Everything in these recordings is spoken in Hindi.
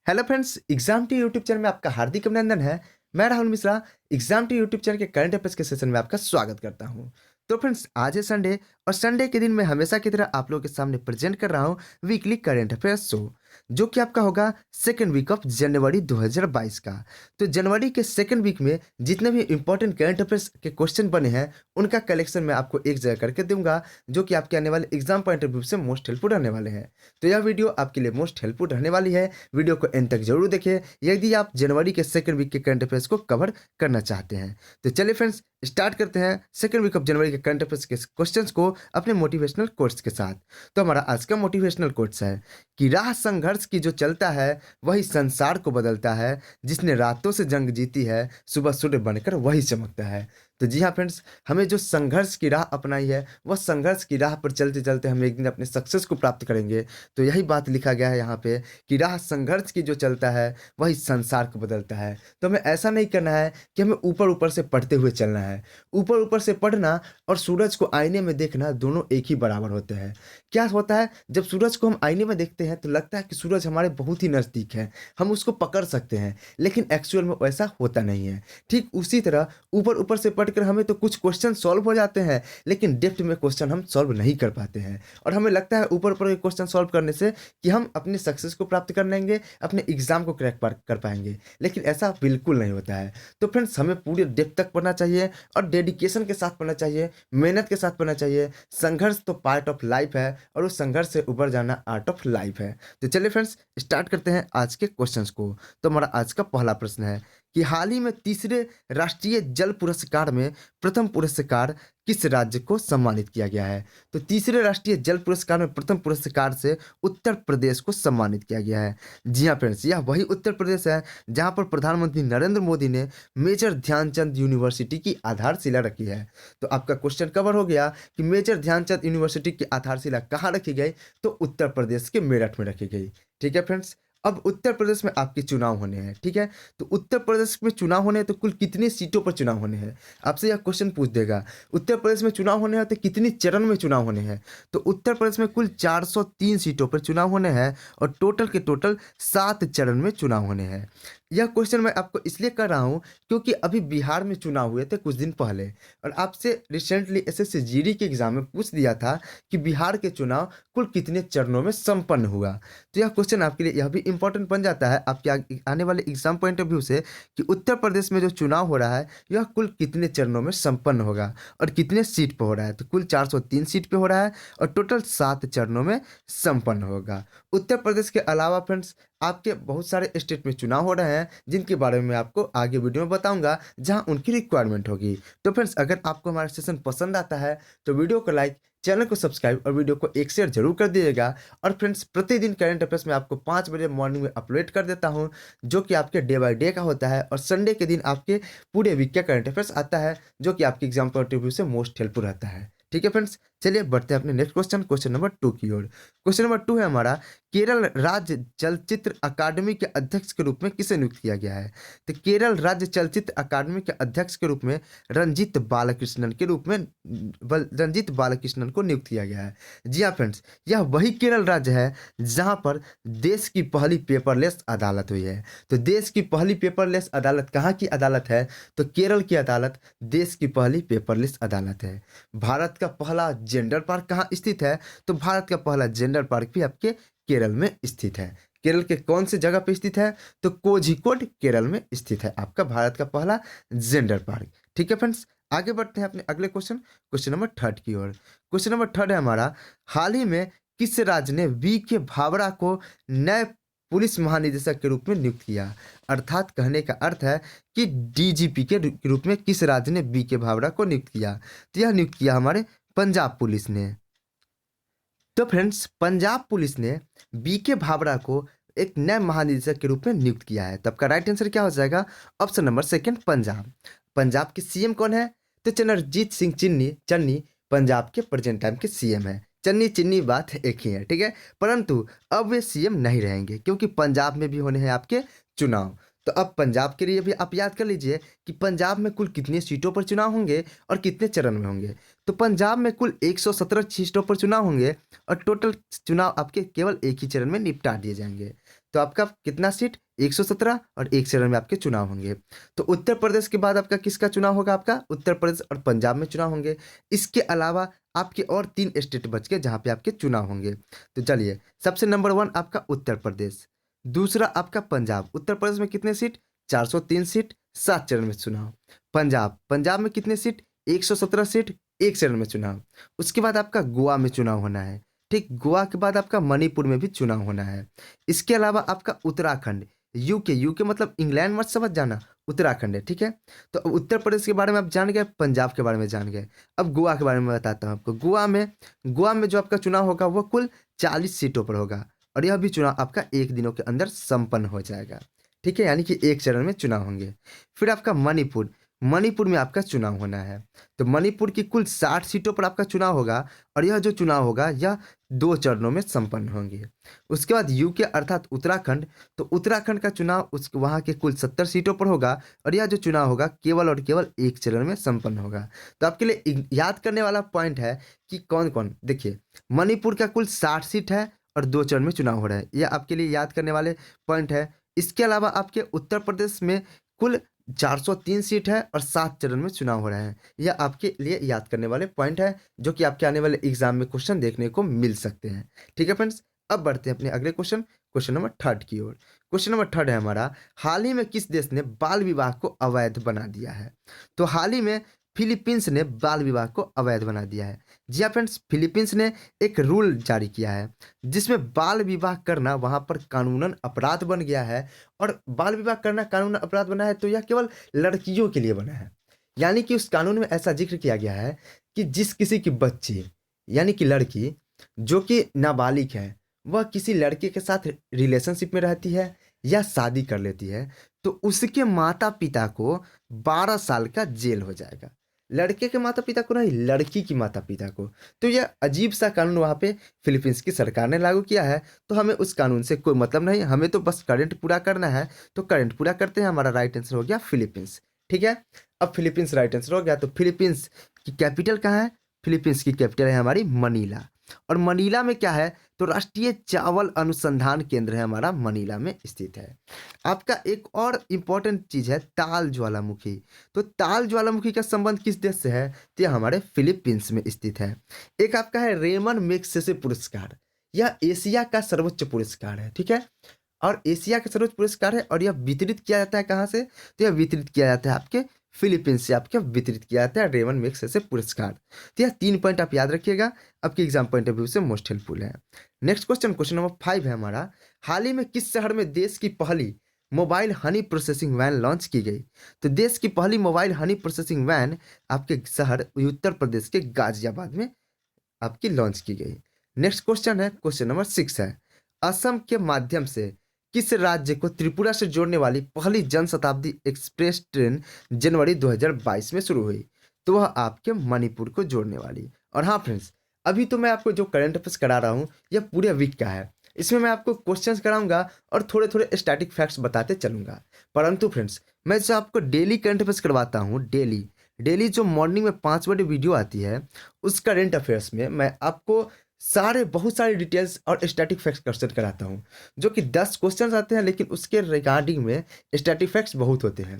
Hello friends, exam T YouTube channel में आपका हार्दिक अभिनंदन है। मैं Rahul Mishra exam T YouTube channel के करंट अफेयर्स के सेशन में आपका स्वागत करता हूं। तो फ्रेंड्स, आज है संडे और संडे के दिन मैं हमेशा की तरह आप लोगों के सामने प्रेजेंट कर रहा हूं वीकली करंट अफेयर्स शो, जो कि आपका होगा सेकेंड वीक ऑफ जनवरी 2022 का। तो जनवरी के सेकेंड वीक में जितने भी इंपॉर्टेंट करंट अफेयर्स के क्वेश्चन बने हैं उनका कलेक्शन मैं आपको एक जगह करके दूंगा, जो कि आपके आने वाले एग्जाम पॉइंट ऑफ व्यू से मोस्ट हेल्पफुल रहने वाले हैं। तो यह वीडियो आपके लिए मोस्ट हेल्पफुल रहने वाली है। वीडियो को एंड तक जरूर देखें यदि आप जनवरी के सेकंड वीक के करंट अफेयर्स को कवर करना चाहते हैं। तो चलिए फ्रेंड्स, स्टार्ट करते हैं सेकंड वीक ऑफ जनवरी के करंट अफेयर्स के क्वेश्चंस को अपने मोटिवेशनल कोट्स के साथ। तो हमारा आज का मोटिवेशनल कोट्स है कि राह संघर्ष की जो चलता है वही संसार को बदलता है, जिसने रातों से जंग जीती है सुबह सूर्य बनकर वही चमकता है। तो जी हाँ फ्रेंड्स, हमें जो संघर्ष की राह अपनाई है वह संघर्ष की राह पर चलते चलते हम एक दिन अपने सक्सेस को प्राप्त करेंगे। तो यही बात लिखा गया है यहाँ पे कि राह संघर्ष की जो चलता है वही संसार को बदलता है। तो हमें ऐसा नहीं करना है कि हमें ऊपर ऊपर से पढ़ते हुए चलना है। ऊपर ऊपर से पढ़ना और सूरज को आईने में देखना दोनों एक ही बराबर होते हैं। क्या होता है, जब सूरज को हम आईने में देखते हैं तो लगता है कि सूरज हमारे बहुत ही नज़दीक है, हम उसको पकड़ सकते हैं, लेकिन एक्चुअल में वैसा होता नहीं है। ठीक उसी तरह ऊपर ऊपर से पढ़कर हमें तो कुछ क्वेश्चन सॉल्व हो जाते हैं, लेकिन डेप्थ में क्वेश्चन हम सॉल्व नहीं कर पाते हैं। और हमें लगता है ऊपर ऊपर के क्वेश्चन सॉल्व करने से कि हम अपने सक्सेस को प्राप्त कर लेंगे, अपने एग्जाम को क्रैक कर पाएंगे, लेकिन ऐसा बिल्कुल नहीं होता है। तो फ्रेंड्स, हमें पूरे डेप्थ तक पढ़ना चाहिए और डेडिकेशन के साथ पढ़ना चाहिए, मेहनत के साथ पढ़ना चाहिए। संघर्ष तो पार्ट ऑफ लाइफ है और उस संघर्ष से उबर जाना आर्ट ऑफ लाइफ है। तो चलिए फ्रेंड्स, स्टार्ट करते हैं आज के क्वेश्चंस को। तो हमारा आज का पहला प्रश्न है कि हाल ही में तीसरे राष्ट्रीय जल पुरस्कार में प्रथम पुरस्कार किस राज्य को सम्मानित किया गया है। तो तीसरे राष्ट्रीय जल पुरस्कार में प्रथम पुरस्कार से उत्तर प्रदेश को सम्मानित किया गया है। जी हाँ फ्रेंड्स, यह वही उत्तर प्रदेश है जहां पर प्रधानमंत्री नरेंद्र मोदी ने मेजर ध्यानचंद यूनिवर्सिटी की आधारशिला रखी है। तो आपका क्वेश्चन कवर हो गया कि मेजर ध्यानचंद यूनिवर्सिटी की आधारशिला कहाँ रखी गई, तो उत्तर प्रदेश के मेरठ में रखी गई। ठीक है फ्रेंड्स, अब उत्तर प्रदेश में आपके चुनाव होने हैं। ठीक है, तो उत्तर प्रदेश में चुनाव होने हैं तो कुल कितनी सीटों पर चुनाव होने हैं, आपसे यह क्वेश्चन पूछ देगा। उत्तर प्रदेश में चुनाव होने हैं तो कितनी चरण में चुनाव होने हैं। तो उत्तर प्रदेश में कुल 403 सीटों पर चुनाव होने हैं और टोटल के टोटल 7 चरण में चुनाव होने हैं। यह क्वेश्चन मैं आपको इसलिए कर रहा हूं क्योंकि अभी बिहार में चुनाव हुए थे कुछ दिन पहले, और आपसे रिसेंटली एसएससी जीडी के एग्जाम में पूछ दिया था कि बिहार के चुनाव कुल कितने चरणों में संपन्न हुआ। तो यह क्वेश्चन आपके लिए यह भी इंपॉर्टेंट बन जाता है आपके आने वाले एग्जाम पॉइंट ऑफ व्यू से कि उत्तर प्रदेश में जो चुनाव हो रहा है यह कुल कितने चरणों में संपन्न होगा और कितने सीट पर हो रहा है। तो कुल 403 सीट पे हो रहा है और टोटल 7 चरणों में संपन्न होगा। उत्तर प्रदेश के अलावा फ्रेंड्स, आपके बहुत सारे स्टेट में चुनाव हो रहे हैं जिनके बारे में आपको आगे वीडियो में बताऊंगा जहां उनकी रिक्वायरमेंट होगी। तो फ्रेंड्स, अगर आपको हमारा सेशन पसंद आता है तो वीडियो को लाइक, चैनल को सब्सक्राइब और वीडियो को एक शेयर जरूर कर दीजिएगा। और फ्रेंड्स, प्रतिदिन करंट अफेयर्स में आपको 5 बजे मॉर्निंग में अपलोड कर देता हूं, जो कि आपके डे बाय डे का होता है, और संडे के दिन आपके पूरे वीक का करंट अफेयर्स आता है, जो कि आपके एग्जाम पॉइंट ऑफ व्यू से मोस्ट हेल्पफुल रहता है। ठीक है फ्रेंड्स, चलिए बढ़ते हैं अपने नेक्स्ट क्वेश्चन नंबर 2 की ओर। क्वेश्चन नंबर 2 है हमारा, केरल राज्य चलचित्र अकादमी के अध्यक्ष के रूप में किसे नियुक्त किया गया है। तो केरल राज्य चलचित्र अकादमी के अध्यक्ष के रूप में रंजीत बालकृष्णन को नियुक्त किया गया है। जी हाँ फ्रेंड्स, यह वही केरल राज्य है जहां पर देश की पहली पेपरलेस अदालत हुई है। तो देश की पहली पेपरलेस अदालत कहाँ की अदालत है, तो केरल की अदालत देश की पहली पेपरलेस अदालत है। भारत का पहला जेंडर पार्क कहाँ स्थित है, तो भारत का पहला जेंडर पार्क भी आपके केरल में स्थित है। केरल के कौन से जगह पे स्थित है, तो कोझिकोड केरल में स्थित है आपका भारत का पहला जेंडर पार्क। ठीक है फ्रेंड्स, आगे बढ़ते हैं अपने अगले क्वेश्चन नंबर 3 की ओर। क्वेश्चन नंबर 3 है हमारा, हाल ही में किस राज्य ने वी के भावड़ा को नए पुलिस महानिदेशक के रूप में नियुक्त किया। अर्थात कहने का अर्थ है कि डीजीपी के रूप में किस राज्य ने बी के भावड़ा को नियुक्त किया। तो यह नियुक्त किया हमारे पंजाब पुलिस ने। तो फ्रेंड्स, पंजाब पुलिस ने बी के भावड़ा को एक नए महानिदेशक के रूप में नियुक्त किया है। तो आपका राइट आंसर क्या हो जाएगा, ऑप्शन नंबर 2 पंजाब। पंजाब के सीएम कौन है, तो चरणजीत सिंह चन्नी पंजाब के प्रेजेंट टाइम के सीएम है। चन्नी चिन्नी बात एक ही है, ठीक है, परंतु अब वे सीएम नहीं रहेंगे क्योंकि पंजाब में भी होने हैं आपके चुनाव। तो अब पंजाब के लिए भी आप याद कर लीजिए कि पंजाब में कुल कितनी सीटों पर चुनाव होंगे और कितने चरण में होंगे। तो पंजाब में कुल 117 सीटों पर चुनाव होंगे और टोटल चुनाव आपके केवल एक ही चरण में निपटा दिए जाएंगे। तो आपका कितना सीट 117 और एक चरण में आपके चुनाव होंगे। तो उत्तर प्रदेश के बाद आपका किसका चुनाव होगा, आपका उत्तर प्रदेश और पंजाब में चुनाव होंगे। इसके अलावा आपके और 3 स्टेट बच गए जहाँ पे आपके चुनाव होंगे। तो चलिए, सबसे नंबर 1 आपका उत्तर प्रदेश, दूसरा आपका पंजाब। उत्तर प्रदेश में कितने सीट, 403 सीट, 7 चरण में चुनाव। पंजाब में कितने सीट, 117 सीट, एक चरण में चुनाव। उसके बाद आपका गोवा में चुनाव होना है। ठीक, गोवा के बाद आपका मणिपुर में भी चुनाव होना है। इसके अलावा आपका उत्तराखंड, यूके मतलब इंग्लैंड मत समझ जाना, उत्तराखंड है। ठीक है, तो अब उत्तर प्रदेश के बारे में आप जान गए, पंजाब के बारे में जान गए। अब गोवा के बारे में बताता हूँ आपको। गोवा में जो आपका चुनाव होगा वो कुल 40 सीटों पर होगा, और यह भी चुनाव आपका 1 दिनों के अंदर संपन्न हो जाएगा। ठीक है, यानी कि एक चरण में चुनाव होंगे। फिर आपका मणिपुर में आपका चुनाव होना है। तो मणिपुर की कुल 60 सीटों पर आपका चुनाव होगा, और यह जो चुनाव होगा यह 2 चरणों में संपन्न होंगे। उसके बाद यूके अर्थात उत्तराखंड, तो उत्तराखंड का चुनाव उस वहाँ के कुल 70 सीटों पर होगा, और यह जो चुनाव होगा केवल और केवल एक चरण में संपन्न होगा। तो आपके लिए याद करने वाला पॉइंट है कि कौन कौन, देखिए मणिपुर का कुल 60 सीट है और 2 चरण में चुनाव हो रहा है, यह आपके लिए याद करने वाले पॉइंट है। इसके अलावा आपके उत्तर प्रदेश में कुल 403 सीट है और 7 चरण में चुनाव हो रहा है। यह आपके लिए याद करने वाले पॉइंट है, जो कि आपके आने वाले एग्जाम में क्वेश्चन देखने को मिल सकते हैं। ठीक है फ्रेंड्स, अब बढ़ते हैं अपने अगले क्वेश्चन नंबर 3 की ओर। क्वेश्चन नंबर 3 है हमारा, हाल ही में किस देश ने बाल विवाह को अवैध बना दिया है। तो हाल ही में फिलीपींस ने बाल विवाह को अवैध बना दिया है। जी हाँ फ्रेंड्स, फिलीपींस ने एक रूल जारी किया है जिसमें बाल विवाह करना वहां पर कानूनन अपराध बन गया है। और बाल विवाह करना कानूनन अपराध बना है तो यह केवल लड़कियों के लिए बना है। यानी कि उस कानून में ऐसा जिक्र किया गया है कि जिस किसी की बच्ची यानी कि लड़की जो कि नाबालिग है, वह किसी लड़के के साथ रिलेशनशिप में रहती है या शादी कर लेती है, तो उसके माता पिता को 12 साल का जेल हो जाएगा। लड़के के माता पिता को नहीं, लड़की की माता पिता को। तो यह अजीब सा कानून वहाँ पे फिलीपींस की सरकार ने लागू किया है। तो हमें उस कानून से कोई मतलब नहीं, हमें तो बस करंट पूरा करना है। तो करंट पूरा करते हैं, हमारा राइट आंसर हो गया फिलीपींस। ठीक है, अब फिलीपींस राइट आंसर हो गया। तो फिलीपींस की कैपिटल कहाँ है, फिलीपींस की कैपिटल है हमारी मनीला। और मनीला में क्या है, तो राष्ट्रीय चावल अनुसंधान केंद्र है हमारा, मनीला में स्थित है। आपका एक और इम्पोर्टेंट चीज है ताल ज्वालामुखी। तो ताल ज्वालामुखी का संबंध किस देश से है, तो यह हमारे फिलीपींस में स्थित है। एक आपका है रेमन मैग्सेसे पुरस्कार, यह एशिया का सर्वोच्च पुरस्कार है। ठीक है, और एशिया का सर्वोच्च पुरस्कार है, और यह वितरित किया जाता है कहाँ से, तो यह वितरित किया जाता है आपके फिलीपींस से आपके वितरित किया जाता है रेमन मैग्सेसे पुरस्कार। तो यह 3 पॉइंट आप याद रखिएगा, आपके एग्जाम पॉइंट ऑफ व्यू से मोस्ट हेल्पफुल है। नेक्स्ट क्वेश्चन नंबर 5 है हमारा, हाल ही में किस शहर में देश की पहली mobile honey processing van launch की गई। तो देश की पहली मोबाइल हनी प्रोसेसिंग वैन आपके शहर उत्तर प्रदेश के गाजियाबाद में आपकी लॉन्च की गई। नेक्स्ट क्वेश्चन है, क्वेश्चन नंबर 6 है, असम के माध्यम से किस राज्य को त्रिपुरा से जोड़ने वाली पहली जनशताब्दी एक्सप्रेस ट्रेन जनवरी 2022 में शुरू हुई। तो वह आपके मणिपुर को जोड़ने वाली। और हाँ फ्रेंड्स, अभी तो मैं आपको जो करंट अफेयर्स करा रहा हूँ यह पूरे वीक का है। इसमें मैं आपको क्वेश्चंस कराऊंगा और थोड़े थोड़े स्टैटिक फैक्ट्स बताते चलूंगा। परंतु फ्रेंड्स, मैं जो आपको डेली करंट अफेयर्स करवाता हूँ, डेली जो मॉर्निंग में 5 बजे वीडियो आती है, उस करंट अफेयर्स में मैं आपको बहुत सारे डिटेल्स और स्टैटिक फैक्ट्स क्वेश्चन कराता हूँ, जो कि 10 क्वेश्चंस आते हैं, लेकिन उसके रिगार्डिंग में स्टैटिक फैक्ट्स बहुत होते हैं।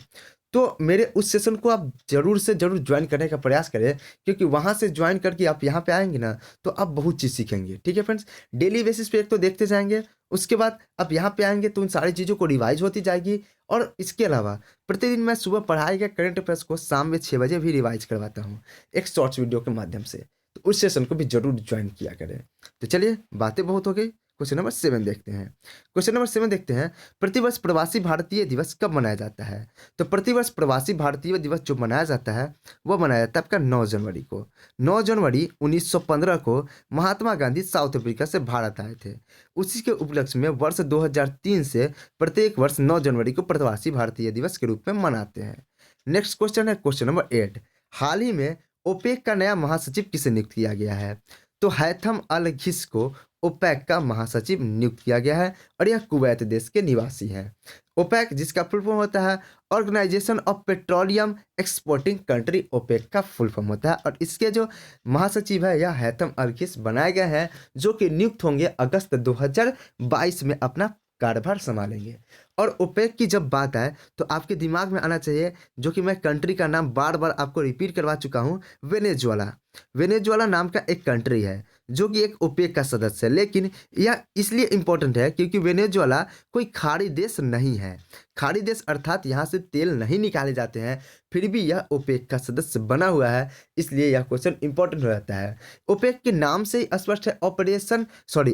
तो मेरे उस सेशन को आप जरूर से जरूर ज्वाइन करने का प्रयास करें, क्योंकि वहाँ से ज्वाइन करके आप यहाँ पे आएंगे ना, तो आप बहुत चीज़ सीखेंगे। ठीक है फ्रेंड्स, डेली बेसिस पे एक तो देखते जाएंगे, उसके बाद आप यहाँ पे आएंगे तो उन सारी चीज़ों को रिवाइज होती जाएगी। और इसके अलावा प्रतिदिन मैं सुबह पढ़ाए गए करंट अफेयर्स को शाम में 6 बजे भी रिवाइज करवाता हूँ एक शॉर्ट्स वीडियो के माध्यम से। तो उस सेशन को भी जरूर ज्वाइन किया करें। तो चलिए, बातें बहुत हो गई, क्वेश्चन नंबर 7 देखते हैं। क्वेश्चन नंबर 7 देखते हैं, प्रतिवर्ष प्रवासी भारतीय दिवस कब मनाया जाता है। तो प्रतिवर्ष प्रवासी भारतीय दिवस जो मनाया जाता है वह मनाया जाता है आपका 9 जनवरी को। 9 जनवरी 1915 को महात्मा गांधी साउथ अफ्रीका से भारत आए थे। उसी के उपलक्ष्य में वर्ष 2003 से प्रत्येक वर्ष 9 जनवरी को प्रवासी भारतीय दिवस के रूप में मनाते हैं। नेक्स्ट क्वेश्चन है क्वेश्चन नंबर 8, हाल ही में ओपेक का नया महासचिव किसे नियुक्त किया गया है। तो हैथम अल घिस को ओपेक का महासचिव नियुक्त किया गया है, और यह कुवैत देश के निवासी हैं। ओपेक जिसका फुल फॉर्म होता है organisation of petroleum exporting country, OPEC का फुल फॉर्म होता है। और इसके जो महासचिव है यह हैथम अल घिस बनाए गए हैं, जो कि नियुक्त होंगे अगस्त 2022 में अपना कार्यभार संभालेंगे। और ओपेक की जब बात आए तो आपके दिमाग में आना चाहिए, जो कि मैं कंट्री का नाम बार बार आपको रिपीट करवा चुका हूँ, वेनेजुएला। वेनेजुएला नाम का एक कंट्री है जो कि एक ओपेक का सदस्य है, लेकिन यह इसलिए इम्पोर्टेंट है क्योंकि वेनेजुएला कोई खाड़ी देश नहीं है। खाड़ी देश अर्थात यहाँ से तेल नहीं निकाले जाते हैं, फिर भी यह ओपेक का सदस्य बना हुआ है, इसलिए यह क्वेश्चन इंपॉर्टेंट हो जाता है। ओपेक के नाम से ही स्पष्ट है,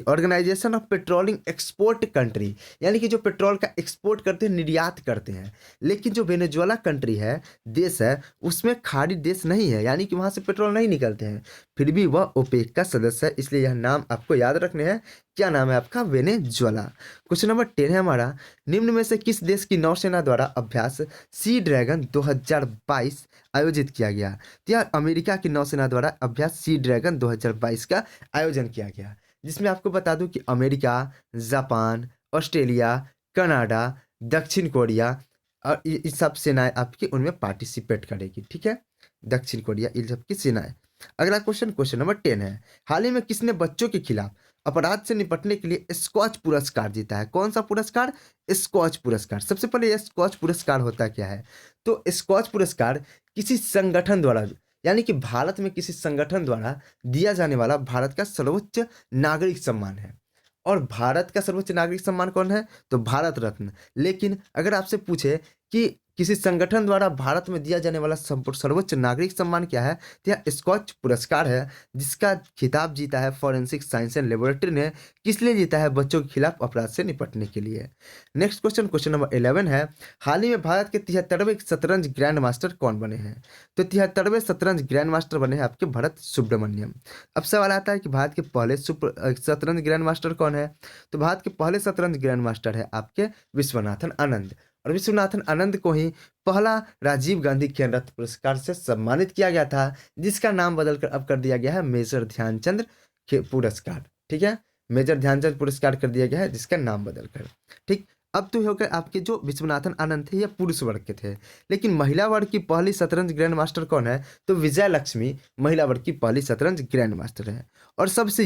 organisation of petroleum export country, यानी कि जो पेट्रोल का एक्सपोर्ट करते हैं, निर्यात करते हैं। लेकिन जो वेनेजुएला कंट्री है, देश है, उसमें खाड़ी देश नहीं है, यानी कि वहाँ से पेट्रोल नहीं निकलते हैं, फिर भी वह ओपेक का सदस्य है, इसलिए यह नाम आपको याद रखने हैं। क्या नाम है आपका? वेनेजुएला। क्वेश्चन नंबर 10 है हमारा, निम्न में से किस देश की नौसेना द्वारा अभ्यास सी ड्रैगन 2022 आयोजित किया गया? तो यह अमेरिका की नौसेना द्वारा अभ्यास सी ड्रैगन 2022 का आयोजन किया गया, जिसमें आपको बता दूं कि अमेरिका, जापान, ऑस्ट्रेलिया, कनाडा, दक्षिण कोरिया और ये सब सेनाएं आपकी उनमें पार्टिसिपेट करेगी। ठीक है, दक्षिण कोरिया, इन सब की सेनाएं। अगला क्वेश्चन, क्वेश्चन नंबर 10 है, हाल ही में किसने बच्चों के खिलाफ अपराध से निपटने के लिए स्कॉच पुरस्कार जीता है? कौन सा पुरस्कार? स्कॉच पुरस्कार। सबसे पहले यह स्कॉच पुरस्कार होता क्या है? तो स्कॉच पुरस्कार किसी संगठन द्वारा, यानी कि भारत में किसी संगठन द्वारा दिया जाने वाला भारत का सर्वोच्च नागरिक सम्मान है। और भारत का सर्वोच्च नागरिक सम्मान कौन है? तो भारत रत्न। लेकिन अगर आपसे पूछे कि किसी संगठन द्वारा भारत में दिया जाने वाला सर्वोच्च नागरिक सम्मान क्या है, तो यह स्कॉच पुरस्कार है, जिसका खिताब जीता है फॉरेंसिक साइंस एंड लेबोरेटरी ने। किस लिए जीता है? बच्चों के खिलाफ अपराध से निपटने के लिए। नेक्स्ट क्वेश्चन, क्वेश्चन नंबर 11 है, हाल ही में भारत के 73वें शतरंज ग्रैंड मास्टर कौन बने हैं? तो 73वें शतरंज ग्रैंड मास्टर बने हैं आपके भरत सुब्रमण्यम। अब सवाल आता है कि भारत के पहले शतरंज ग्रैंड मास्टर कौन है? तो भारत के पहले शतरंज ग्रैंड मास्टर है आपके विश्वनाथन आनंद। और विश्वनाथन आनंद को ही पहला राजीव गांधी खेल रत्न पुरस्कार से सम्मानित किया गया था, जिसका नाम बदलकर अब कर दिया गया है मेजर ध्यानचंद पुरस्कार। ठीक है, मेजर ध्यानचंद पुरस्कार कर दिया गया है, जिसका नाम बदलकर। ठीक, अब तो हो गए आपके जो विश्वनाथन आनंद थे, ये पुरुष वर्ग के थे। लेकिन महिला वर्ग की पहली शतरंज ग्रैंड मास्टर कौन है? तो विजय लक्ष्मी महिला वर्ग की पहली शतरंज ग्रैंड मास्टर है। और सबसे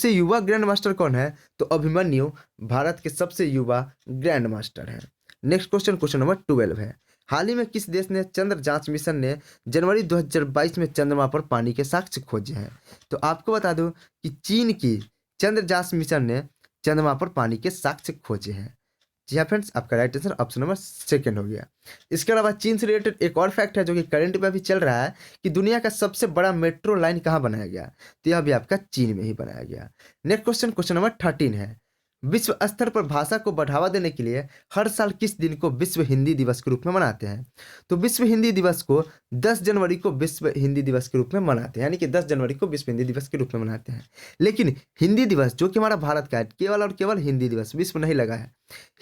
युवा ग्रैंड मास्टर कौन है? तो अभिमन्यु भारत के सबसे युवा ग्रैंड मास्टर है। नेक्स्ट क्वेश्चन, क्वेश्चन नंबर 12 है, हाल ही में किस देश ने चंद्र जांच मिशन ने जनवरी 2022 में चंद्रमा पर पानी के साक्ष्य खोजे हैं? तो आपको बता दूं कि चीन की चंद्र जांच मिशन ने चंद्रमा पर पानी के साक्ष्य खोजे हैं। जी हाँ फ्रेंड्स, आपका राइट आंसर ऑप्शन नंबर 2 हो गया। इसके अलावा चीन से रिलेटेड एक और फैक्ट है जो कि करंट में भी चल रहा है, कि दुनिया का सबसे बड़ा मेट्रो लाइन कहाँ बनाया गया? तो यह भी आपका चीन में ही बनाया गया। नेक्स्ट क्वेश्चन, क्वेश्चन नंबर 13 है, विश्व स्तर पर भाषा को बढ़ावा देने के लिए हर साल किस दिन को विश्व हिंदी दिवस के रूप में मनाते हैं? तो विश्व हिंदी दिवस को 10 जनवरी को विश्व हिंदी दिवस के रूप में मनाते हैं, यानी कि 10 जनवरी को विश्व हिंदी दिवस के रूप में मनाते हैं। लेकिन हिंदी दिवस जो कि हमारा भारत का है, केवल और केवल हिंदी दिवस, विश्व नहीं लगा है।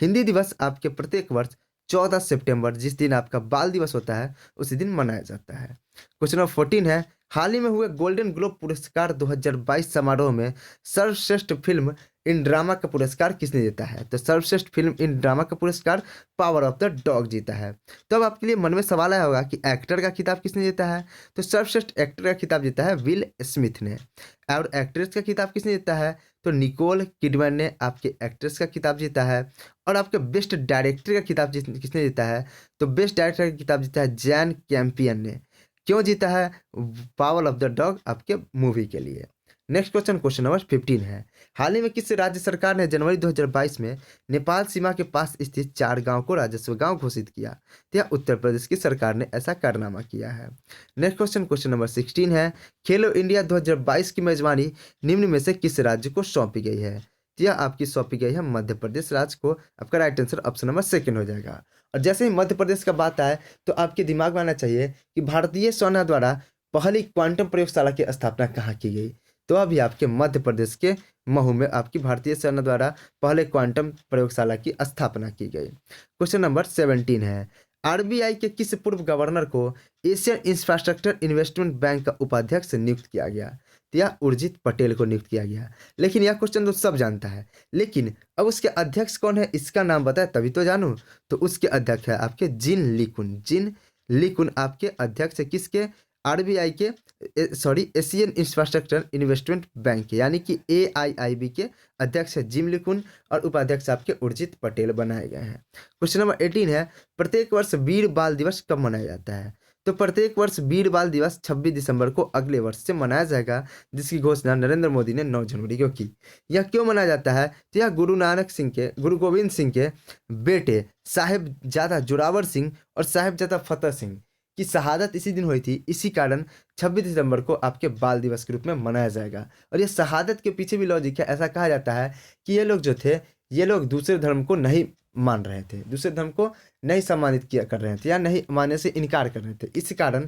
हिंदी दिवस आपके प्रत्येक वर्ष 14 सितंबर, जिस दिन आपका बाल दिवस होता है, उसी दिन मनाया जाता है। क्वेश्चन नंबर 14 है, हाल ही में हुए गोल्डन ग्लोब पुरस्कार 2022 समारोह में सर्वश्रेष्ठ फिल्म इन ड्रामा का पुरस्कार किसने जीता है? तो सर्वश्रेष्ठ फिल्म इन ड्रामा का पुरस्कार पावर ऑफ द डॉग जीता है। तो अब आपके लिए मन में सवाल आया होगा कि एक्टर का खिताब किसने जीता है? तो सर्वश्रेष्ठ एक्टर का खिताब जीता है विल स्मिथ ने। और एक्ट्रेस का खिताब किसने जीता है? तो निकोल किडमैन ने आपके एक्ट्रेस का खिताब जीता है। और आपके बेस्ट डायरेक्टर का खिताब किसने जीता है? तो बेस्ट डायरेक्टर का खिताब जीता है जैन कैंपियन ने। क्यों जीता है? पावर ऑफ द डॉग आपके मूवी के लिए। नेक्स्ट क्वेश्चन, क्वेश्चन नंबर 15 है, हाल ही में किस राज्य सरकार ने जनवरी 2022 में नेपाल सीमा के पास स्थित 4 गांव को राजस्व गांव घोषित किया? तो यह उत्तर प्रदेश की सरकार ने ऐसा कारनामा किया है। नेक्स्ट क्वेश्चन, क्वेश्चन नंबर 16 है, खेलो इंडिया 2022 की मेजबानी निम्न में से किस राज्य को सौंपी गई है? तो यह आपकी सौंपी गई है मध्य प्रदेश राज्य को। आपका राइट आंसर ऑप्शन नंबर 2 हो जाएगा। और जैसे ही मध्य प्रदेश का बात आए तो आपके दिमाग में आना चाहिए कि भारतीय सेना द्वारा पहली क्वांटम प्रयोगशाला की स्थापना कहाँ की गई? तो अभी आपके मध्य प्रदेश के महू में आपकी भारतीय सेना द्वारा पहले क्वांटम प्रयोगशाला की स्थापना की गई। क्वेश्चन नंबर 17 है, आरबीआई के किस पूर्व गवर्नर को एशियन इंफ्रास्ट्रक्चर इन्वेस्टमेंट बैंक का उपाध्यक्ष नियुक्त किया गया? तो यह उर्जित पटेल को नियुक्त किया गया। लेकिन यह क्वेश्चन तो सब जानता है, लेकिन अब उसके अध्यक्ष कौन है, इसका नाम बताए तभी तो जानूं। तो उसके अध्यक्ष है आपके जिन लिकुन। जिन लिकुन आपके अध्यक्ष है किसके? आरबीआई के एशियन इंफ्रास्ट्रक्चर इन्वेस्टमेंट बैंक के यानी कि एआईआईबी के अध्यक्ष है जिम लिकुन और उपाध्यक्ष आपके उर्जित पटेल बनाए गए हैं। क्वेश्चन नंबर 18 है, प्रत्येक वर्ष वीर बाल दिवस कब मनाया जाता है? तो प्रत्येक वर्ष वीर बाल दिवस 26 दिसंबर को अगले वर्ष से मनाया जाएगा, जिसकी घोषणा नरेंद्र मोदी ने 9 जनवरी को की। यह क्यों मनाया जाता है? तो यह गुरु गोविंद सिंह के बेटे साहिबजादा जोरावर सिंह और साहिबजादा फतेह सिंह की शहादत इसी दिन हुई थी। इसी कारण 26 दिसंबर को आपके बाल दिवस के रूप में मनाया जाएगा। और ये शहादत के पीछे भी लॉजिक है। ऐसा कहा जाता है कि ये लोग जो थे, ये लोग दूसरे धर्म को नहीं मान रहे थे, दूसरे धर्म को नहीं सम्मानित किया कर रहे थे या नहीं मानने से इनकार कर रहे थे। इस कारण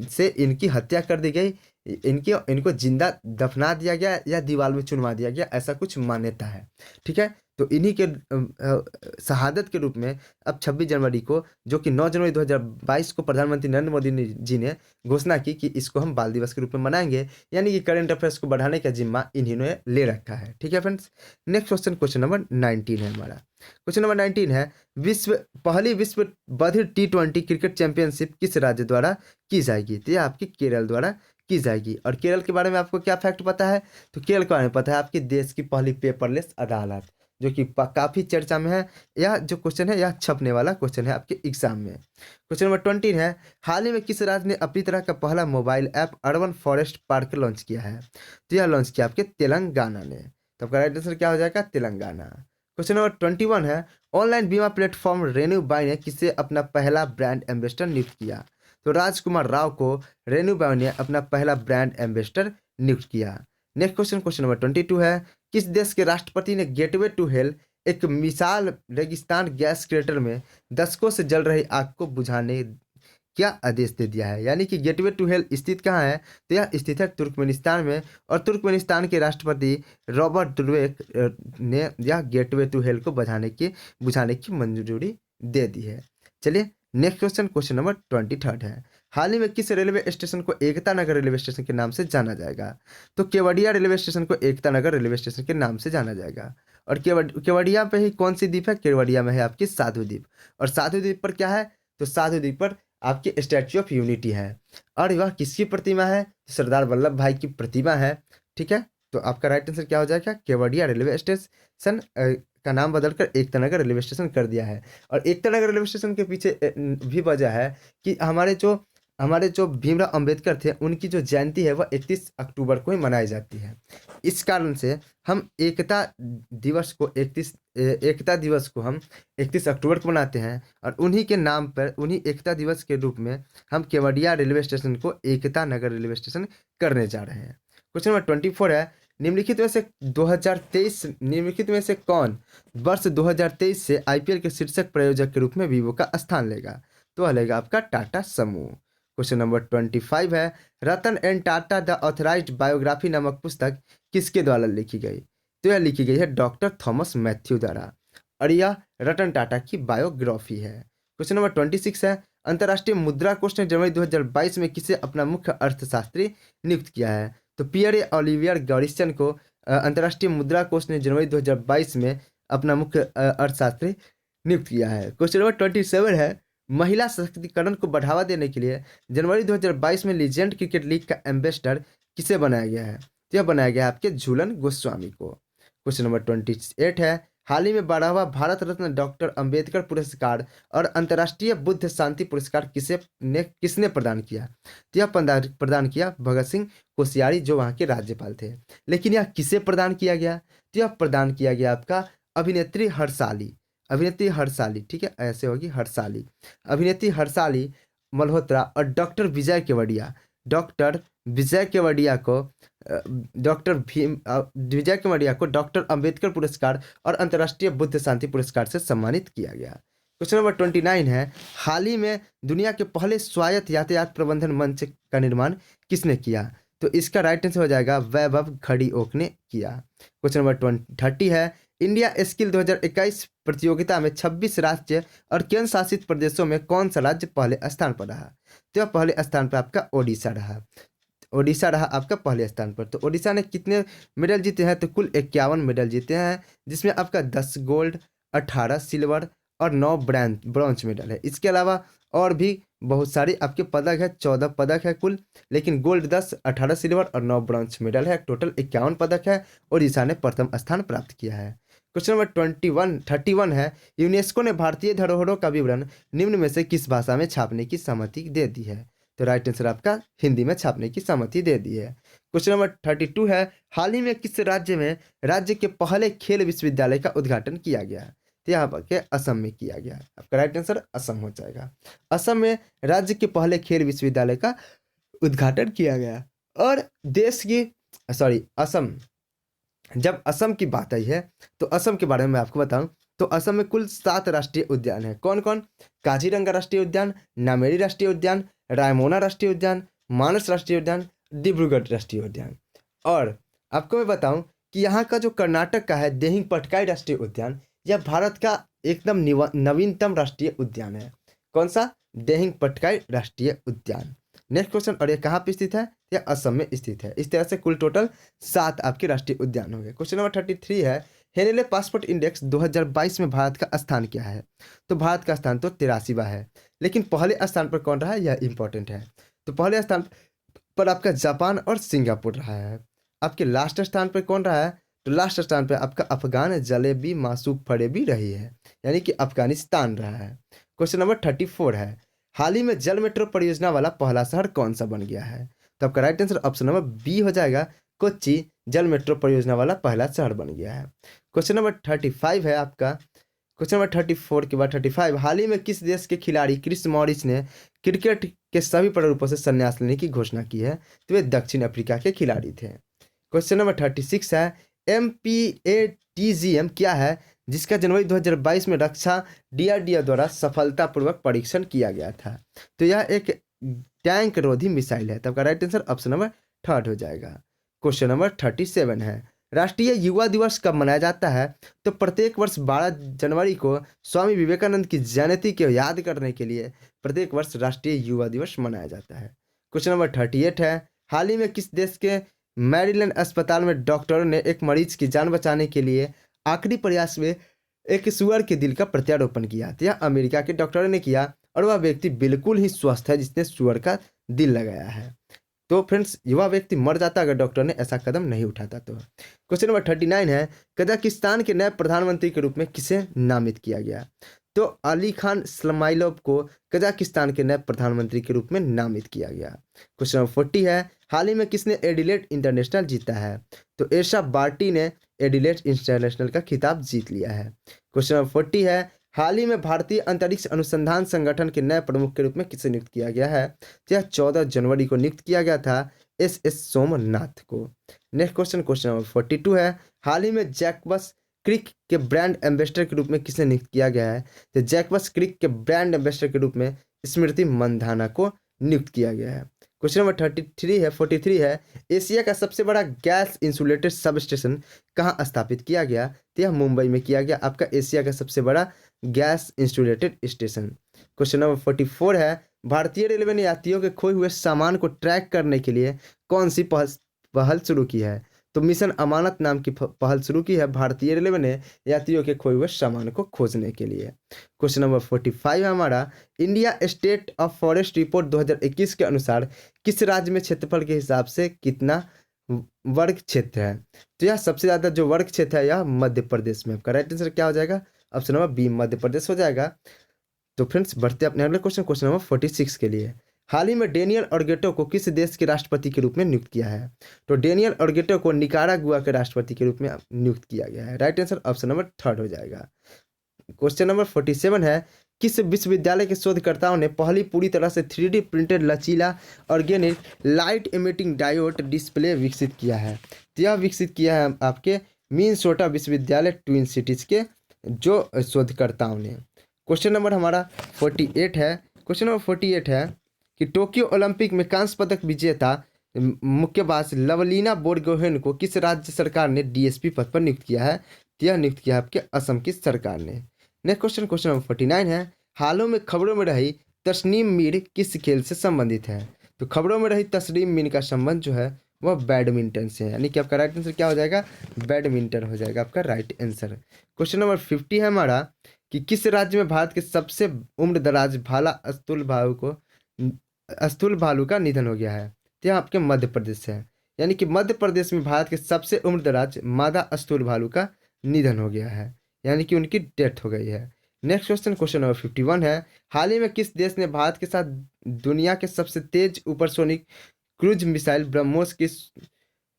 से इनकी हत्या कर दी गई, इनको जिंदा दफना दिया गया या दीवार में चुनवा दिया गया, ऐसा कुछ मान्यता है। ठीक है, तो इन्हीं के शहादत के रूप में अब 26 जनवरी को, जो कि 9 जनवरी 2022 को प्रधानमंत्री नरेंद्र मोदी जी ने घोषणा की कि इसको हम बाल दिवस के रूप में मनाएंगे, यानी कि करंट अफेयर्स को बढ़ाने का जिम्मा इन्होंने ले रखा है। ठीक है friends, next question, question number 19 है हमारा। क्वेश्चन नंबर 19 है, पहली विश्व बधिर T20 क्रिकेट चैंपियनशिप किस राज्य द्वारा की जाएगी? तो यह आपकी केरल द्वारा की जाएगी। और केरल के बारे में आपको क्या फैक्ट पता है? तो केरल के बारे में पता है आपके देश की पहली पेपरलेस अदालत, जो कि काफ़ी चर्चा में है। यह जो क्वेश्चन है, यह छपने वाला क्वेश्चन है आपके एग्जाम में। क्वेश्चन नंबर 20 है, हाल ही में किस राज्य ने अपनी तरह का पहला mobile app urban forest park launch किया है? तो यह लॉन्च किया आपके तेलंगाना ने। तो आपका राइट आंसर क्या हो जाएगा? तेलंगाना। क्वेश्चन नंबर 21 है, ऑनलाइन बीमा प्लेटफॉर्म रेन्यू बाई ने किसे अपना पहला ब्रांड एम्बेसडर नियुक्त किया? तो राजकुमार राव को रेन्यू बाई ने अपना पहला ब्रांड एम्बेसडर नियुक्त किया। नेक्स्ट क्वेश्चन, क्वेश्चन नंबर 22 है, किस देश के राष्ट्रपति ने गेटवे टू हेल, एक मिसाल रेगिस्तान गैस क्रेटर में दशकों से जल रही आग को बुझाने क्या आदेश दे दिया है? यानी कि गेटवे टू हेल स्थित कहाँ है? तो यह स्थित है तुर्कमेनिस्तान में, और तुर्कमेनिस्तान के राष्ट्रपति रॉबर्ट दुर्वेक ने यह गेटवे टू हेल को बुझाने की मंजूरी दे दी है। चलिए नेक्स्ट क्वेश्चन, क्वेश्चन नंबर 23 है, हाल ही में किस रेलवे स्टेशन को एकता नगर रेलवे स्टेशन के नाम से जाना जाएगा? तो केवड़िया रेलवे स्टेशन को एकता नगर रेलवे स्टेशन के नाम से जाना जाएगा। और केवड़िया पे ही कौन सी द्वीप है? केवड़िया में है आपकी साधु द्वीप। और साधु द्वीप पर क्या है? तो साधु द्वीप पर आपके स्टैच्यू ऑफ यूनिटी है। और वह किसकी प्रतिमा है? तो सरदार वल्लभ भाई की प्रतिमा है। ठीक है, तो आपका राइट आंसर क्या हो जाएगा? केवड़िया रेलवे स्टेशन का नाम बदलकर एकता नगर रेलवे स्टेशन कर दिया है। और एकता नगर रेलवे स्टेशन के पीछे भी वजह है कि हमारे जो भीमराव अंबेडकर थे, उनकी जो जयंती है वह 31 अक्टूबर को ही मनाई जाती है। इस कारण से हम एकता दिवस को 31 अक्टूबर को मनाते हैं। और उन्हीं के नाम पर, उन्हीं एकता दिवस के रूप में हम केवड़िया रेलवे स्टेशन को एकता नगर रेलवे स्टेशन करने जा रहे हैं। क्वेश्चन नंबर 24 है, निम्नलिखित में से कौन वर्ष 2023 से आईपीएल के शीर्षक प्रायोजक के रूप में वीवो का स्थान लेगा? तो लेगा आपका टाटा समूह। क्वेश्चन नंबर 25 है, Ratan and Tata the authorised biography नामक पुस्तक किसके द्वारा लिखी गई? तो यह लिखी गई है डॉक्टर थॉमस मैथ्यू द्वारा, और यह रतन टाटा की बायोग्राफी है। क्वेश्चन नंबर 26 है, अंतर्राष्ट्रीय मुद्रा कोष ने जनवरी 2022 में किसे अपना मुख्य अर्थशास्त्री नियुक्त किया है? तो पियरे ओलिवियर गॉरिसन को अंतर्राष्ट्रीय मुद्रा कोष ने जनवरी 2022 में अपना मुख्य अर्थशास्त्री नियुक्त किया है। क्वेश्चन नंबर 27 है, महिला सशक्तिकरण को बढ़ावा देने के लिए जनवरी 2022 में लीजेंड क्रिकेट लीग का एम्बेसडर किसे बनाया गया है? तो यह बनाया गया है आपके झूलन गोस्वामी को। क्वेश्चन नंबर 28 है, हाल ही में 12वां भारत रत्न डॉक्टर अंबेडकर पुरस्कार और अंतर्राष्ट्रीय बुद्ध शांति पुरस्कार किसने प्रदान किया? तो यह प्रदान किया भगत सिंह कोश्यारी, जो वहाँ के राज्यपाल थे। लेकिन यह किसे प्रदान किया गया? तो यह प्रदान किया गया आपका अभिनेत्री हर्षाली, ठीक है, ऐसे होगी हर्षाली, अभिनेत्री हर्षाली मल्होत्रा और डॉक्टर विजय केवड़िया को डॉक्टर अंबेडकर पुरस्कार और अंतर्राष्ट्रीय बुद्ध शांति पुरस्कार से सम्मानित किया गया। क्वेश्चन नंबर 29 है, हाल ही में दुनिया के पहले स्वायत्त यातायात प्रबंधन मंच का निर्माण किसने किया? तो इसका राइट आंसर हो जाएगा वैभव खड़ीओक ने किया। क्वेश्चन नंबर 30 है, इंडिया स्किल 2021 प्रतियोगिता में 26 राज्य और केंद्र शासित प्रदेशों में कौन सा राज्य पहले स्थान पर रहा? तो पहले स्थान पर आपका ओडिशा रहा आपका पहले स्थान पर। तो ओडिशा ने कितने मेडल जीते हैं? तो कुल 51 मेडल जीते हैं, जिसमें आपका 10 गोल्ड, 18 सिल्वर और 9 ब्रॉन्ज मेडल है। इसके अलावा और भी बहुत सारी आपके पदक है, 14 पदक है कुल, लेकिन गोल्ड 10, 18 सिल्वर और 9 ब्रॉन्ज मेडल है। टोटल 51 पदक है। ओडिशा ने प्रथम स्थान प्राप्त किया है। क्वेश्चन नंबर 31 है, यूनेस्को ने भारतीय धरोहरों का विवरण निम्न में से किस भाषा में छापने की सहमति दे दी है? तो राइट आंसर आपका हिंदी में छापने की सहमति दे दी है। क्वेश्चन नंबर 32 है, हाल ही में किस राज्य में राज्य के पहले खेल विश्वविद्यालय का उद्घाटन किया गया? तो यहाँ पर के असम में किया गया। आपका राइट आंसर असम हो जाएगा। असम में राज्य के पहले खेल विश्वविद्यालय का उद्घाटन किया गया। और देश की असम, जब असम की बात आई है तो असम के बारे में मैं आपको बताऊं तो असम में कुल 7 राष्ट्रीय उद्यान है। कौन कौन? काजीरंगा राष्ट्रीय उद्यान, नामेरी राष्ट्रीय उद्यान, रायमोना राष्ट्रीय उद्यान, मानस राष्ट्रीय उद्यान, डिब्रूगढ़ राष्ट्रीय उद्यान। और आपको मैं बताऊं कि यहाँ का जो कर्नाटक का है देहिंग पटकाई राष्ट्रीय उद्यान, यह भारत का एकदम नवीनतम राष्ट्रीय उद्यान है। कौन सा? देहिंग पटकाई राष्ट्रीय उद्यान। नेक्स्ट क्वेश्चन, और ये कहाँ पे स्थित है? यह असम में स्थित है। इस तरह से कुल टोटल 7 आपके राष्ट्रीय उद्यान हो गए। क्वेश्चन नंबर 33 है, हेनेले पासपोर्ट इंडेक्स 2022 में भारत का स्थान क्या है? तो भारत का स्थान तो 83वां है, लेकिन पहले स्थान पर कौन रहा है यह इंपॉर्टेंट है। तो पहले स्थान पर आपका जापान और सिंगापुर रहा है। आपके लास्ट स्थान पर कौन रहा है? तो लास्ट स्थान पर आपका अफगान जलेबी मासूक फरेबी रही है, यानी कि अफगानिस्तान रहा है। क्वेश्चन नंबर 34 है, हाल ही में जल मेट्रो परियोजना वाला पहला शहर कौन सा बन गया है? तो आपका right answer option number B हो जाएगा, कोच्चि जल मेट्रो परियोजना वाला पहला शहर बन गया है। क्वेश्चन नंबर 35 है आपका, क्वेश्चन नंबर 34 के बाद 35, हाल ही में किस देश के खिलाड़ी क्रिस मॉरिस ने क्रिकेट के सभी प्रारूपों से संन्यास लेने की घोषणा की है? तो वे दक्षिण अफ्रीका के खिलाड़ी थे। क्वेश्चन नंबर 36 है, MPATGM क्या है जिसका जनवरी 2022 में रक्षा DRDO द्वारा सफलतापूर्वक परीक्षण किया गया था? तो यह एक टैंक रोधी मिसाइल है। तब का राइट आंसर ऑप्शन नंबर 3 हो जाएगा। क्वेश्चन नंबर 37 है, राष्ट्रीय युवा दिवस कब मनाया जाता है? तो प्रत्येक वर्ष 12 जनवरी को स्वामी विवेकानंद की जयंती को याद करने के लिए प्रत्येक वर्ष राष्ट्रीय युवा दिवस मनाया जाता है। क्वेश्चन नंबर 38 है, हाल ही में किस देश के मैरीलैंड अस्पताल में डॉक्टरों ने एक मरीज की जान बचाने के लिए आखिरी प्रयास में एक सुअर के दिल का प्रत्यारोपण किया? तो यह अमेरिका के डॉक्टरों ने किया और वह व्यक्ति बिल्कुल ही स्वस्थ है जिसने सुअर का दिल लगाया है। तो फ्रेंड्स, युवा व्यक्ति मर जाता अगर डॉक्टर ने ऐसा कदम नहीं उठाता तो। क्वेश्चन नंबर 39 है, कजाकिस्तान के नए प्रधानमंत्री के रूप में किसे नामित किया गया? तो अली खान स्माइलोव को कजाकिस्तान के नए प्रधानमंत्री के रूप में नामित किया गया। क्वेश्चन नंबर 40 है, हाल ही में किसने एडिलेड इंटरनेशनल जीता है? तो एर्शा बार्टी ने एडिलेड इंटरनेशनल का खिताब जीत लिया है। क्वेश्चन नंबर 40 है, हाल ही में भारतीय अंतरिक्ष अनुसंधान संगठन के नए प्रमुख के रूप में किसे नियुक्त किया गया है? तो यह 14 जनवरी को नियुक्त किया गया था SS सोमनाथ को। नेक्स्ट क्वेश्चन, क्वेश्चन नंबर 42 है, हाल ही में जैकबस क्रिक के ब्रांड एम्बेसडर के रूप में किसे नियुक्त किया गया है? तो जैकबस क्रिक के ब्रांड एम्बेसडर के रूप में स्मृति मंधाना को नियुक्त किया गया है। क्वेश्चन नंबर 43 है, एशिया का सबसे बड़ा गैस इंसुलेटेड सब स्टेशन कहाँ स्थापित किया गया? तो यह मुंबई में किया गया, आपका एशिया का सबसे बड़ा gas insulated station. Question number 44 है, भारतीय रेलवे ने यात्रियों के खोए हुए सामान को ट्रैक करने के लिए कौन सी पहल शुरू की है? तो मिशन अमानत नाम की पहल शुरू की है भारतीय रेलवे ने यात्रियों के खोए हुए सामान को खोजने के लिए। क्वेश्चन नंबर 45 है हमारा, India state of forest report 2021 के अनुसार किस राज्य में क्षेत्रफल के हिसाब से कितना वर्ग क्षेत्र है? तो यह सबसे ज़्यादा जो वर्ग क्षेत्र है यह मध्य प्रदेश में। आपका राइट आंसर क्या हो जाएगा? Option number B Madhya Pradesh हो जाएगा। तो फ्रेंड्स, बढ़ते अपने अगले क्वेश्चन, क्वेश्चन नंबर 46 के लिए, हाल ही में डेनियल ऑर्गेटो को किस देश के राष्ट्रपति के रूप में नियुक्त किया है? तो डेनियल ऑर्गेटो को निकारागुआ के राष्ट्रपति के रूप में नियुक्त किया गया है। राइट आंसर ऑप्शन नंबर 3 हो जाएगा। क्वेश्चन नंबर 47 है, किस विश्वविद्यालय के शोधकर्ताओं ने पहली पूरी तरह से 3D प्रिंटेड लचीला organic light emitting diode display विकसित किया है? तो यह विकसित किया है आपके मिनेसोटा विश्वविद्यालय ट्विन सिटीज के जो शोधकर्ताओं ने। क्वेश्चन नंबर हमारा 48 है, क्वेश्चन नंबर 48 है कि टोक्यो ओलंपिक में कांस्य पदक विजेता मुक्केबाज लवलीना बोरगोहेन को किस राज्य सरकार ने DSP पद पर नियुक्त किया है? यह नियुक्त किया है आपके असम की सरकार ने। नेक्स्ट क्वेश्चन, क्वेश्चन नंबर 49 है, हालों में खबरों में रही तस्नीम मीर किस खेल से संबंधित है? तो खबरों में रही तस्नीम मीर का संबंध जो है वह बैडमिंटन से है, यानी कि आपका राइट आंसर क्या हो जाएगा? बैडमिंटन हो जाएगा आपका राइट आंसर। क्वेश्चन नंबर 50 है हमारा कि किस राज्य में भारत के सबसे उम्र दराज भाला अतुल भाऊ को स्थूल भालू का निधन हो गया है? तो यह आपके मध्य प्रदेश है, यानी कि मध्य प्रदेश में भारत के सबसे उम्रदराज मादा स्थूल भालू का निधन हो गया है, यानी कि उनकी डेथ हो गई है। नेक्स्ट क्वेश्चन, क्वेश्चन नंबर 51 है, हाल ही में किस देश ने भारत के साथ दुनिया के सबसे तेज सुपरसोनिक क्रूज मिसाइल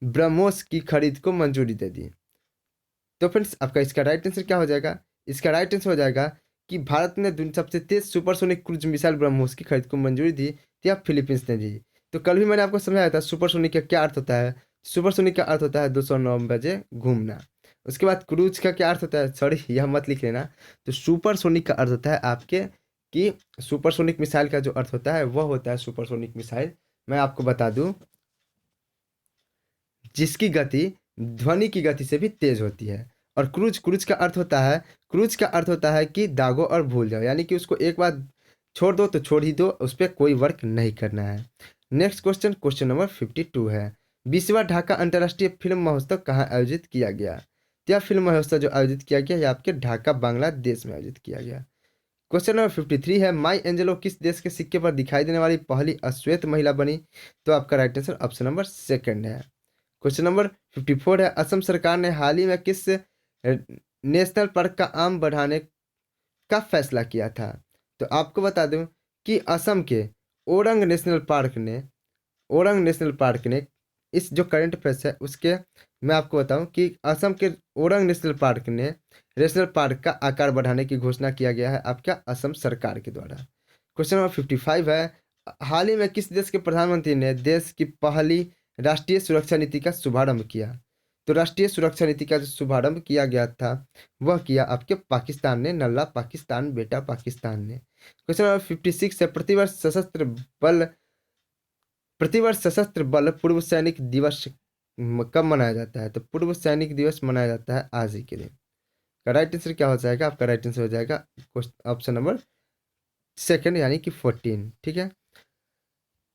ब्रह्मोस की खरीद को मंजूरी दे दी? तो फ्रेंड्स आपका इसका राइट आंसर क्या हो जाएगा? इसका राइट आंसर हो जाएगा कि भारत ने सबसे तेज सुपरसोनिक क्रूज मिसाइल ब्रह्मोस की खरीद को मंजूरी दी थी, अब फिलीपींस ने दी। तो कल भी मैंने आपको समझाया था सुपरसोनिक का क्या अर्थ होता है। सुपरसोनिक का अर्थ होता है 209 बजे घूमना। उसके बाद क्रूज का क्या अर्थ होता है, सॉरी यह मत लिख लेना। तो सुपरसोनिक का अर्थ होता है आपके कि सुपरसोनिक मिसाइल का जो अर्थ होता है वह होता है सुपरसोनिक मिसाइल, मैं आपको बता दूं, जिसकी गति ध्वनि की गति से भी तेज होती है। और क्रूज क्रूज का अर्थ होता है, क्रूज का अर्थ होता है कि दागो और भूल जाओ, यानी कि उसको एक बार छोड़ दो तो छोड़ ही दो, उस पर कोई वर्क नहीं करना है। नेक्स्ट क्वेश्चन, क्वेश्चन नंबर 52 है, 20वां ढाका अंतर्राष्ट्रीय फिल्म महोत्सव कहाँ आयोजित किया गया? तो यह फिल्म महोत्सव जो आयोजित किया गया, यह आपके ढाका बांग्लादेश में आयोजित किया गया। क्वेश्चन नंबर 53 है, माई एंजेलो किस देश के सिक्के पर दिखाई देने वाली पहली अश्वेत महिला बनी? तो आपका right answer option number second है। क्वेश्चन नंबर 54 है, असम सरकार ने हाल ही में किस नेशनल पार्क का आम बढ़ाने का फैसला किया था? तो आपको बता दूं कि असम के ओरंग नेशनल पार्क ने इस जो करंट अफेयर्स है उसके, मैं आपको बताऊं कि असम के ओरंग नेशनल पार्क का आकार बढ़ाने की घोषणा किया गया है आपका असम सरकार के द्वारा। क्वेश्चन नंबर 55 है, हाल ही में किस देश के प्रधानमंत्री ने देश की पहली राष्ट्रीय सुरक्षा नीति का शुभारंभ किया? तो राष्ट्रीय सुरक्षा नीति का जो शुभारंभ किया गया था वह किया आपके पाकिस्तान ने, नल्ला पाकिस्तान बेटा पाकिस्तान ने। क्वेश्चन नंबर 56 है, प्रतिवर्ष सशस्त्र बल पूर्व सैनिक दिवस कब मनाया जाता है? तो पूर्व सैनिक दिवस मनाया जाता है आज ही के दिन। का राइट आंसर क्या हो जाएगा? आपका राइट आंसर हो जाएगा ऑप्शन नंबर सेकंड, यानी कि 14। ठीक है,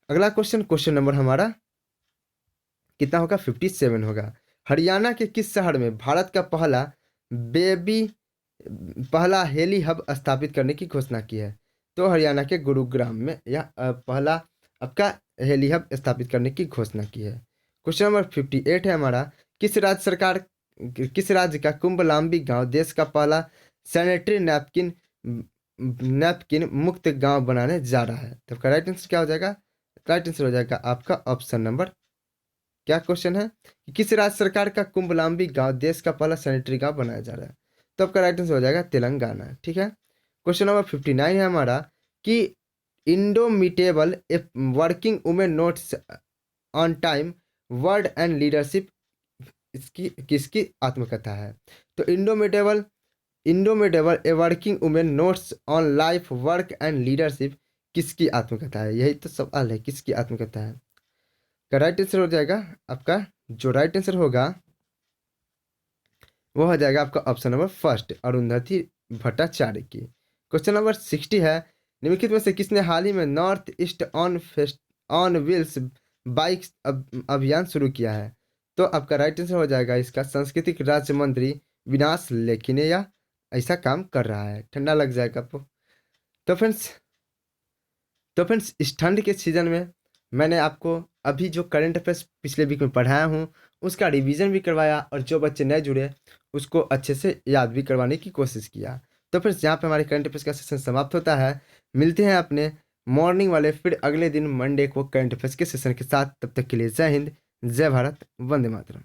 अगला क्वेश्चन, क्वेश्चन नंबर हमारा कितना होगा? 57 होगा। हरियाणा के किस शहर में भारत का बेबी पहला हेली हब स्थापित करने की घोषणा की है? तो हरियाणा के गुरुग्राम में यह पहला आपका हेली हब स्थापित करने की घोषणा की है। क्वेश्चन नंबर 58 है हमारा, किस राज्य का कुंभलाम्बी गांव देश का पहला सैनिटरी नैपकिन मुक्त गांव बनाने जा रहा है? तो राइट आंसर क्या हो जाएगा? राइट आंसर हो जाएगा आपका ऑप्शन नंबर, क्या क्वेश्चन है कि किस राज्य सरकार का कुंभलाम्बी गांव देश का पहला सैनिटरी गांव बनाया जा रहा है? तो आपका राइट आंसर हो जाएगा तेलंगाना। ठीक है, क्वेश्चन नंबर 59 है हमारा कि indomitable a working women notes on time word and leadership इसकी किसकी आत्मकथा है? तो indomitable a working women notes on life work and leadership किसकी आत्मकथा है? यही तो सवाल है, किसकी आत्मकथा है? का राइट आंसर हो जाएगा आपका, जो राइट आंसर होगा वो हो जाएगा आपका option number first, Arundhati Bhattacharya की। क्वेश्चन नंबर 60 है, निम्नलिखित में से किसने हाल ही में north east on wheels bike अभियान शुरू किया है? तो आपका राइट आंसर हो जाएगा इसका सांस्कृतिक राज्य मंत्री विनाश लेखी ने यह ऐसा काम कर रहा है। ठंडा लग जाएगा आपको। तो फ्रेंड्स इस ठंड के सीजन में मैंने आपको अभी जो करंट अफेयर्स पिछले वीक में पढ़ाया हूँ उसका रिवीजन भी करवाया, और जो बच्चे नए जुड़े उसको अच्छे से याद भी करवाने की कोशिश किया। तो फ्रेंड्स यहाँ पे हमारे करंट अफेयर्स का सेशन समाप्त होता है। मिलते हैं अपने मॉर्निंग वाले फिर अगले दिन मंडे को करंट अफेयर्स के सेशन के साथ। तब तक के लिए जय हिंद, जय भारत, वंदे मातरम।